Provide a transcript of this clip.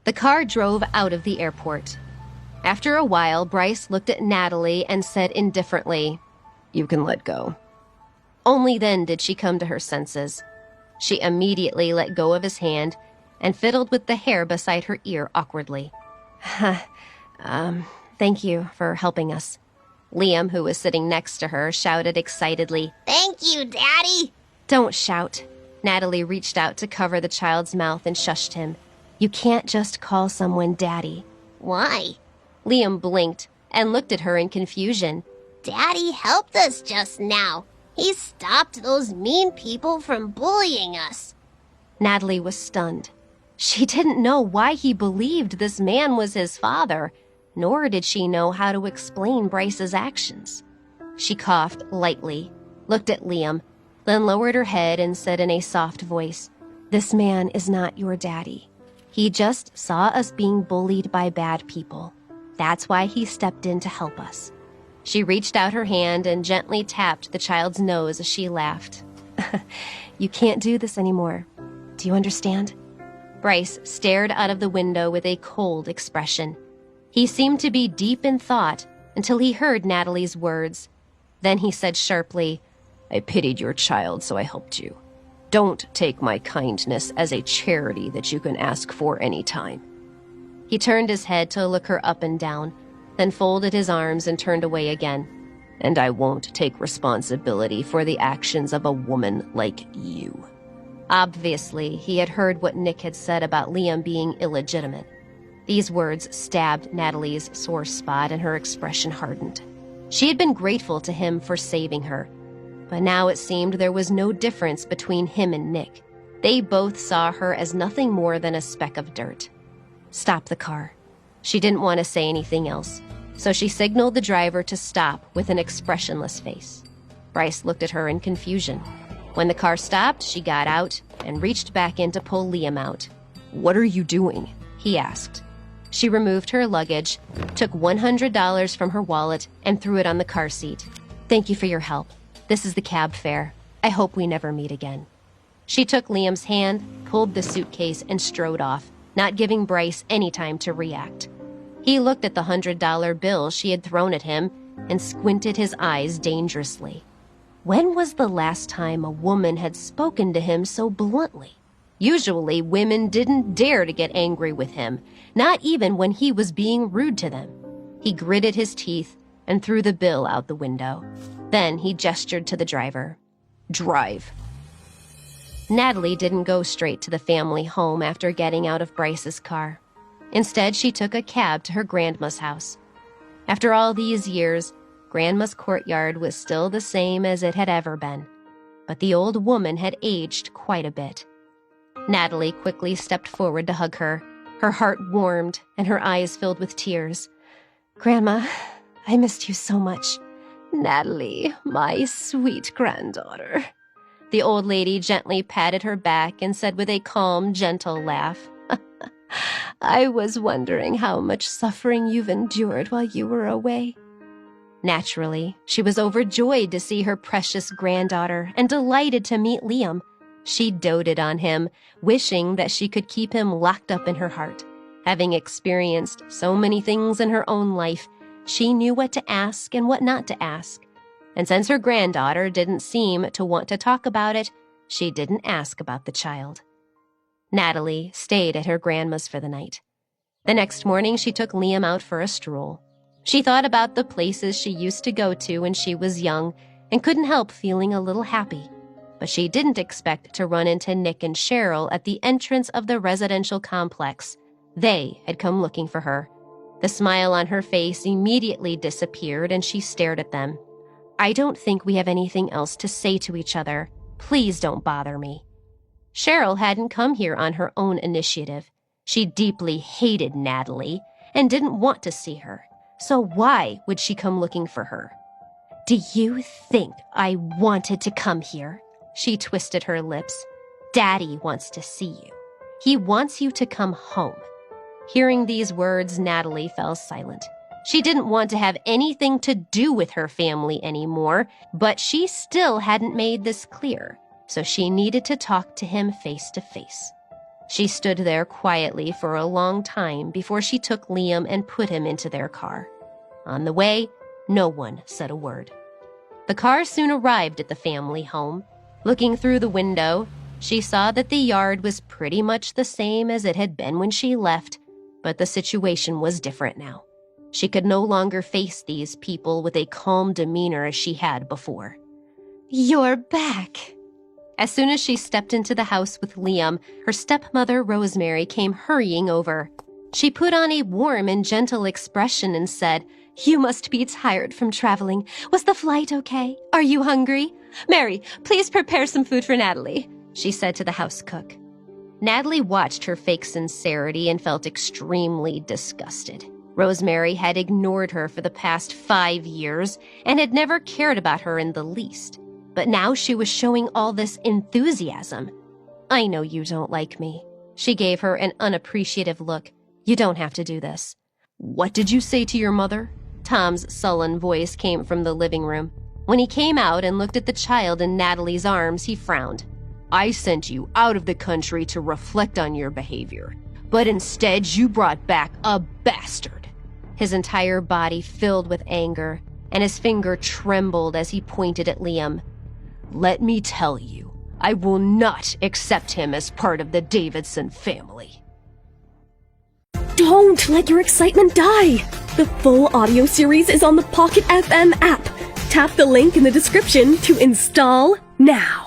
The car drove out of the airport. After a while, Bryce looked at Natalie and said indifferently, "You can let go." Only then did she come to her senses. She immediately let go of his hand and fiddled with the hair beside her ear awkwardly. Thank you for helping us." Liam, who was sitting next to her, shouted excitedly, "Thank you, Daddy!" "Don't shout." Natalie reached out to cover the child's mouth and shushed him. "You can't just call someone Daddy." "Why?" Liam blinked and looked at her in confusion. "Daddy helped us just now. He stopped those mean people from bullying us." Natalie was stunned. She didn't know why he believed this man was his father, nor did she know how to explain Bryce's actions. She coughed lightly, looked at Liam, then lowered her head and said in a soft voice, "This man is not your daddy. He just saw us being bullied by bad people. That's why he stepped in to help us." She reached out her hand and gently tapped the child's nose as she laughed. "You can't do this anymore. Do you understand?" Bryce stared out of the window with a cold expression. He seemed to be deep in thought until he heard Natalie's words. Then he said sharply, "I pitied your child, so I helped you. Don't take my kindness as a charity that you can ask for any time." He turned his head to look her up and down, then folded his arms and turned away again. "And I won't take responsibility for the actions of a woman like you." Obviously, he had heard what Nick had said about Liam being illegitimate. These words stabbed Natalie's sore spot and her expression hardened. She had been grateful to him for saving her, but now it seemed there was no difference between him and Nick. They both saw her as nothing more than a speck of dirt. "Stop the car." She didn't want to say anything else, so she signaled the driver to stop with an expressionless face. Bryce looked at her in confusion. When the car stopped, she got out and reached back in to pull Liam out. "What are you doing?" he asked. She removed her luggage, took $100 from her wallet, and threw it on the car seat. "Thank you for your help. This is the cab fare. I hope we never meet again." She took Liam's hand, pulled the suitcase, and strode off, not giving Bryce any time to react. He looked at the $100 bill she had thrown at him and squinted his eyes dangerously. When was the last time a woman had spoken to him so bluntly? Usually, women didn't dare to get angry with him, not even when he was being rude to them. He gritted his teeth and threw the bill out the window. Then he gestured to the driver. "Drive." Natalie didn't go straight to the family home after getting out of Bryce's car. Instead, she took a cab to her grandma's house. After all these years, Grandma's courtyard was still the same as it had ever been, but the old woman had aged quite a bit. Natalie quickly stepped forward to hug her. Her heart warmed and her eyes filled with tears. "Grandma, I missed you so much." "Natalie, my sweet granddaughter." The old lady gently patted her back and said with a calm, gentle laugh, "I was wondering how much suffering you've endured while you were away." Naturally, she was overjoyed to see her precious granddaughter and delighted to meet Liam. She doted on him, wishing that she could keep him locked up in her heart. Having experienced so many things in her own life, she knew what to ask and what not to ask. And since her granddaughter didn't seem to want to talk about it, she didn't ask about the child. Natalie stayed at her grandma's for the night. The next morning, she took Liam out for a stroll. She thought about the places she used to go to when she was young and couldn't help feeling a little happy. But she didn't expect to run into Nick and Cheryl at the entrance of the residential complex. They had come looking for her. The smile on her face immediately disappeared and she stared at them. "I don't think we have anything else to say to each other. Please don't bother me." Cheryl hadn't come here on her own initiative. She deeply hated Natalie and didn't want to see her. So why would she come looking for her? "Do you think I wanted to come here?" She twisted her lips. "Daddy wants to see you. He wants you to come home." Hearing these words, Natalie fell silent. She didn't want to have anything to do with her family anymore, but she still hadn't made this clear, so she needed to talk to him face to face. She stood there quietly for a long time before she took Liam and put him into their car. On the way, no one said a word. The car soon arrived at the family home. Looking through the window, she saw that the yard was pretty much the same as it had been when she left, but the situation was different now. She could no longer face these people with a calm demeanor as she had before. "You're back." As soon as she stepped into the house with Liam, her stepmother Rosemary came hurrying over. She put on a warm and gentle expression and said, "You must be tired from traveling. Was the flight okay? Are you hungry? Mary, please prepare some food for Natalie," she said to the house cook. Natalie watched her fake sincerity and felt extremely disgusted. Rosemary had ignored her for the past 5 years and had never cared about her in the least. But now she was showing all this enthusiasm. "I know you don't like me." She gave her an unappreciative look. "You don't have to do this." "What did you say to your mother?" Tom's sullen voice came from the living room. When he came out and looked at the child in Natalie's arms, he frowned. "I sent you out of the country to reflect on your behavior, but instead you brought back a bastard." His entire body filled with anger, and his finger trembled as he pointed at Liam. "Let me tell you, I will not accept him as part of the Davidson family." Don't let your excitement die! The full audio series is on the Pocket FM app. Tap the link in the description to install now.